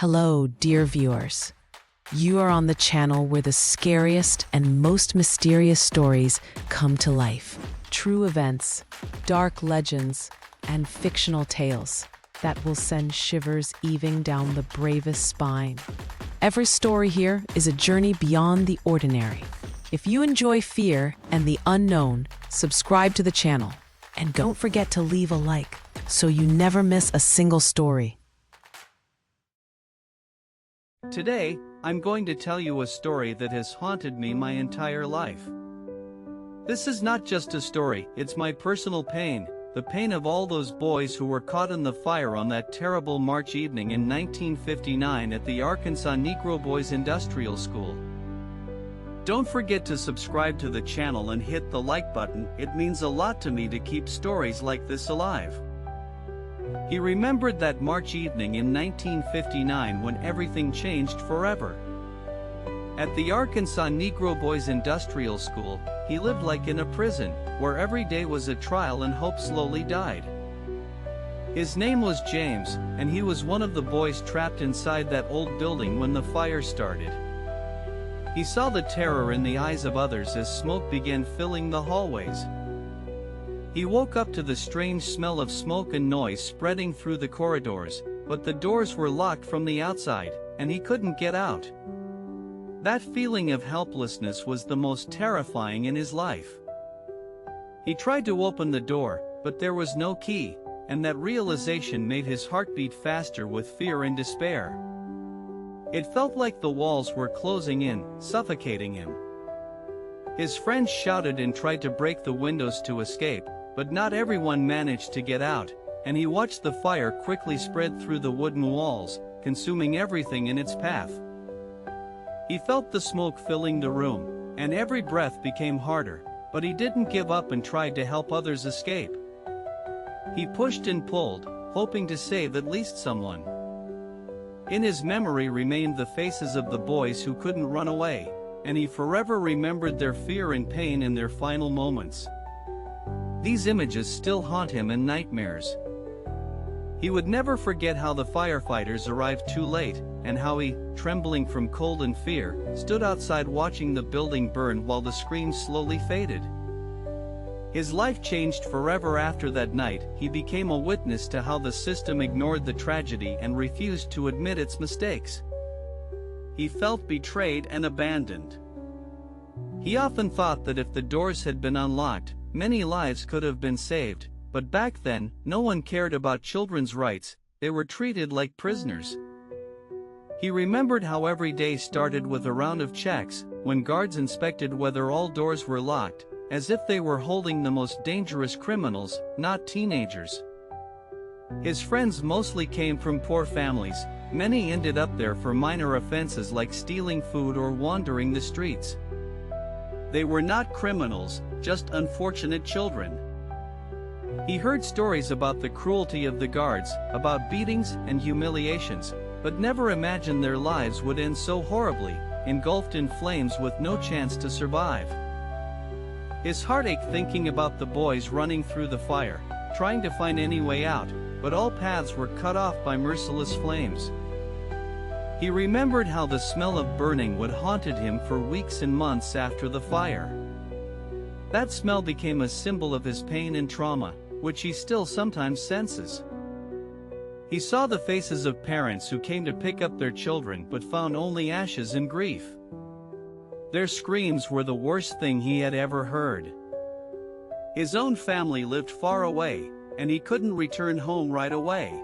Hello, dear viewers. You are on the channel where the scariest and most mysterious stories come to life. True events, dark legends, and fictional tales that will send shivers even down the bravest spine. Every story here is a journey beyond the ordinary. If you enjoy fear and the unknown, subscribe to the channel. And don't forget to leave a like so you never miss a single story. Today, I'm going to tell you a story that has haunted me my entire life. This is not just a story, it's my personal pain, the pain of all those boys who were caught in the fire on that terrible March evening in 1959 at the Arkansas Negro Boys Industrial School. Don't forget to subscribe to the channel and hit the like button, it means a lot to me to keep stories like this alive. He remembered that March evening in 1959 when everything changed forever. At the Arkansas Negro Boys Industrial School, he lived like in a prison, where every day was a trial and hope slowly died. His name was James, and he was one of the boys trapped inside that old building when the fire started. He saw the terror in the eyes of others as smoke began filling the hallways. He woke up to the strange smell of smoke and noise spreading through the corridors, but the doors were locked from the outside, and he couldn't get out. That feeling of helplessness was the most terrifying in his life. He tried to open the door, but there was no key, and that realization made his heart beat faster with fear and despair. It felt like the walls were closing in, suffocating him. His friends shouted and tried to break the windows to escape, but not everyone managed to get out, and he watched the fire quickly spread through the wooden walls, consuming everything in its path. He felt the smoke filling the room, and every breath became harder, but he didn't give up and tried to help others escape. He pushed and pulled, hoping to save at least someone. In his memory remained the faces of the boys who couldn't run away, and he forever remembered their fear and pain in their final moments. These images still haunt him in nightmares. He would never forget how the firefighters arrived too late, and how he, trembling from cold and fear, stood outside watching the building burn while the screams slowly faded. His life changed forever after that night. He became a witness to how the system ignored the tragedy and refused to admit its mistakes. He felt betrayed and abandoned. He often thought that if the doors had been unlocked, many lives could have been saved, but back then, no one cared about children's rights, they were treated like prisoners. He remembered how every day started with a round of checks, when guards inspected whether all doors were locked, as if they were holding the most dangerous criminals, not teenagers. His friends mostly came from poor families, many ended up there for minor offenses like stealing food or wandering the streets. They were not criminals, just unfortunate children. He heard stories about the cruelty of the guards, about beatings and humiliations, but never imagined their lives would end so horribly, engulfed in flames with no chance to survive. His heart ached thinking about the boys running through the fire, trying to find any way out, but all paths were cut off by merciless flames. He remembered how the smell of burning would haunted him for weeks and months after the fire. That smell became a symbol of his pain and trauma, which he still sometimes senses. He saw the faces of parents who came to pick up their children but found only ashes and grief. Their screams were the worst thing he had ever heard. His own family lived far away, and he couldn't return home right away.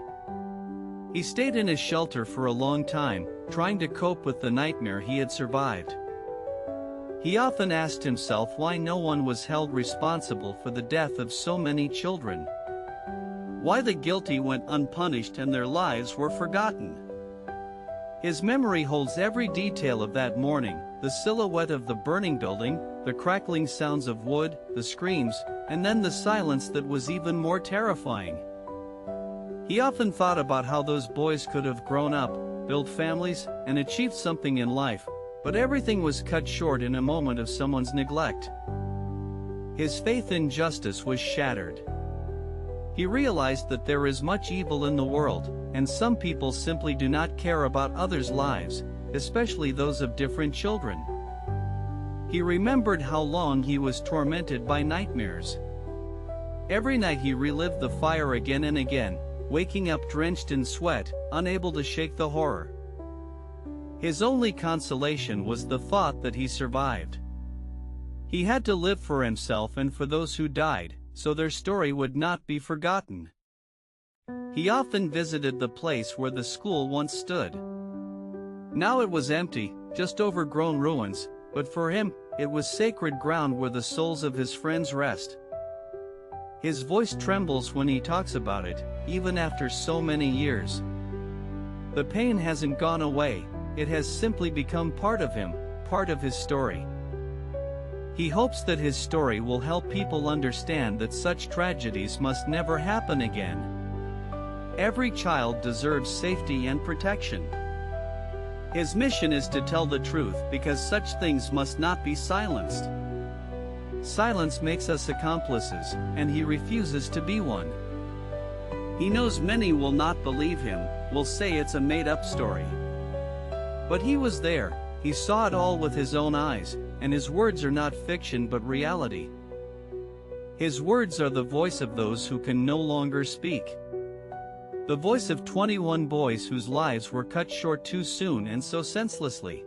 He stayed in his shelter for a long time, trying to cope with the nightmare he had survived. He often asked himself why no one was held responsible for the death of so many children. Why the guilty went unpunished and their lives were forgotten. His memory holds every detail of that morning, the silhouette of the burning building, the crackling sounds of wood, the screams, and then the silence that was even more terrifying. He often thought about how those boys could have grown up, built families, and achieved something in life, but everything was cut short in a moment of someone's neglect. His faith in justice was shattered. He realized that there is much evil in the world, and some people simply do not care about others' lives, especially those of different children. He remembered how long he was tormented by nightmares. Every night he relived the fire again and again, waking up drenched in sweat, unable to shake the horror. His only consolation was the thought that he survived. He had to live for himself and for those who died, so their story would not be forgotten. He often visited the place where the school once stood. Now it was empty, just overgrown ruins, but for him, it was sacred ground where the souls of his friends rest. His voice trembles when he talks about it, even after so many years. The pain hasn't gone away, it has simply become part of him, part of his story. He hopes that his story will help people understand that such tragedies must never happen again. Every child deserves safety and protection. His mission is to tell the truth because such things must not be silenced. Silence makes us accomplices, and he refuses to be one. He knows many will not believe him, will say it's a made-up story. But he was there, he saw it all with his own eyes, and his words are not fiction but reality. His words are the voice of those who can no longer speak. The voice of 21 boys whose lives were cut short too soon and so senselessly.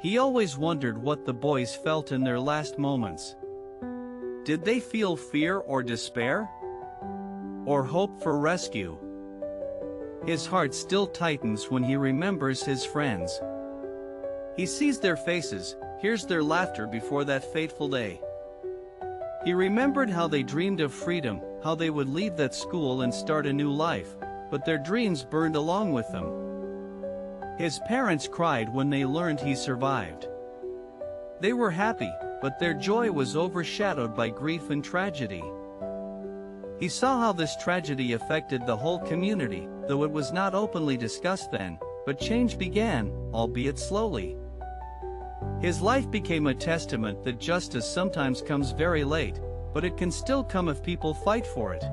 He always wondered what the boys felt in their last moments. Did they feel fear or despair? Or hope for rescue? His heart still tightens when he remembers his friends. He sees their faces, hears their laughter before that fateful day. He remembered how they dreamed of freedom, how they would leave that school and start a new life, but their dreams burned along with them. His parents cried when they learned he survived. They were happy, but their joy was overshadowed by grief and tragedy. He saw how this tragedy affected the whole community, though it was not openly discussed then, but change began, albeit slowly. His life became a testament that justice sometimes comes very late, but it can still come if people fight for it.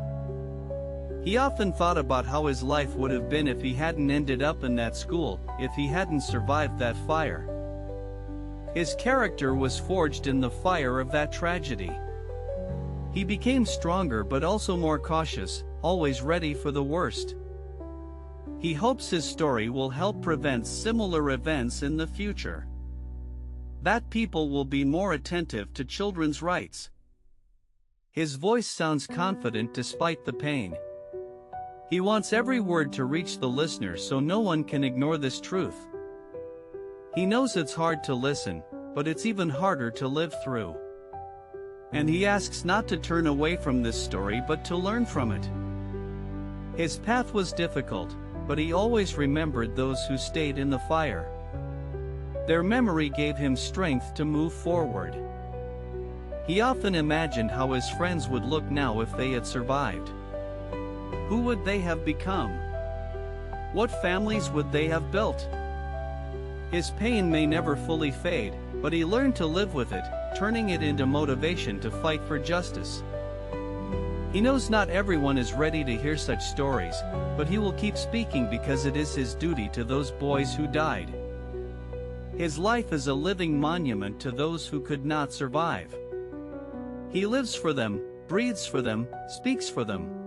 He often thought about how his life would have been if he hadn't ended up in that school, if he hadn't survived that fire. His character was forged in the fire of that tragedy. He became stronger but also more cautious, always ready for the worst. He hopes his story will help prevent similar events in the future. That people will be more attentive to children's rights. His voice sounds confident despite the pain. He wants every word to reach the listener so no one can ignore this truth. He knows it's hard to listen, but it's even harder to live through. And he asks not to turn away from this story but to learn from it. His path was difficult, but he always remembered those who stayed in the fire. Their memory gave him strength to move forward. He often imagined how his friends would look now if they had survived. Who would they have become? What families would they have built? His pain may never fully fade, but he learned to live with it, turning it into motivation to fight for justice. He knows not everyone is ready to hear such stories, but he will keep speaking because it is his duty to those boys who died. His life is a living monument to those who could not survive. He lives for them, breathes for them, speaks for them.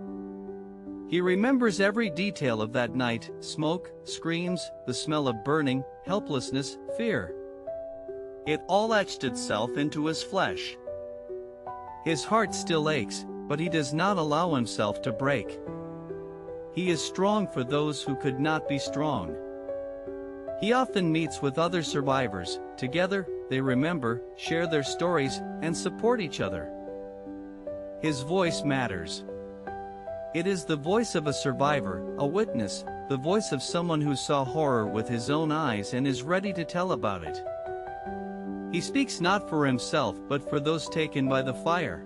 He remembers every detail of that night: smoke, screams, the smell of burning, helplessness, fear. It all etched itself into his flesh. His heart still aches, but he does not allow himself to break. He is strong for those who could not be strong. He often meets with other survivors. Together, they remember, share their stories, and support each other. His voice matters. It is the voice of a survivor, a witness, the voice of someone who saw horror with his own eyes and is ready to tell about it. He speaks not for himself but for those taken by the fire.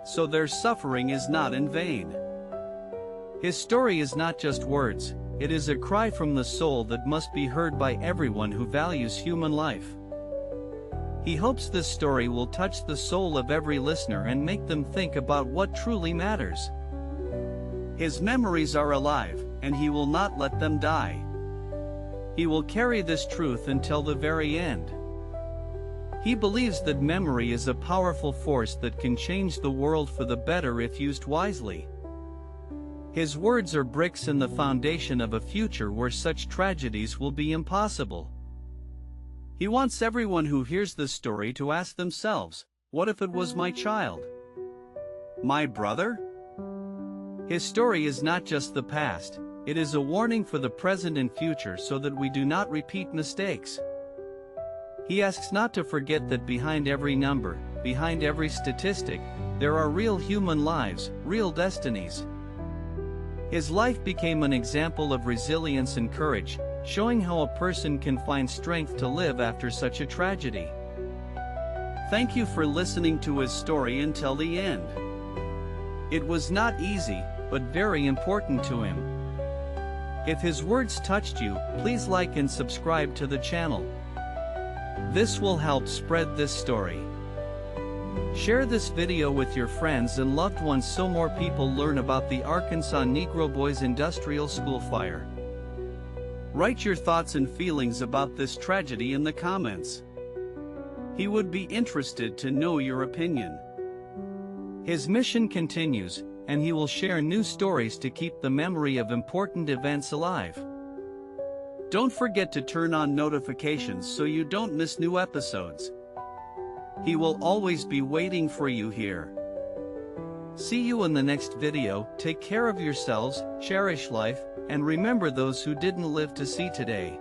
So their suffering is not in vain. His story is not just words, it is a cry from the soul that must be heard by everyone who values human life. He hopes this story will touch the soul of every listener and make them think about what truly matters. His memories are alive, and he will not let them die. He will carry this truth until the very end. He believes that memory is a powerful force that can change the world for the better if used wisely. His words are bricks in the foundation of a future where such tragedies will be impossible. He wants everyone who hears this story to ask themselves, what if it was my child? My brother? His story is not just the past, it is a warning for the present and future so that we do not repeat mistakes. He asks not to forget that behind every number, behind every statistic, there are real human lives, real destinies. His life became an example of resilience and courage, showing how a person can find strength to live after such a tragedy. Thank you for listening to his story until the end. It was not easy, but very important to him. If his words touched you, please like and subscribe to the channel. This will help spread this story. Share this video with your friends and loved ones so more people learn about the Arkansas Negro Boys Industrial School fire. Write your thoughts and feelings about this tragedy in the comments. He would be interested to know your opinion. His mission continues, and he will share new stories to keep the memory of important events alive. Don't forget to turn on notifications so you don't miss new episodes. He will always be waiting for you here. See you in the next video. Take care of yourselves, cherish life, and remember those who didn't live to see today.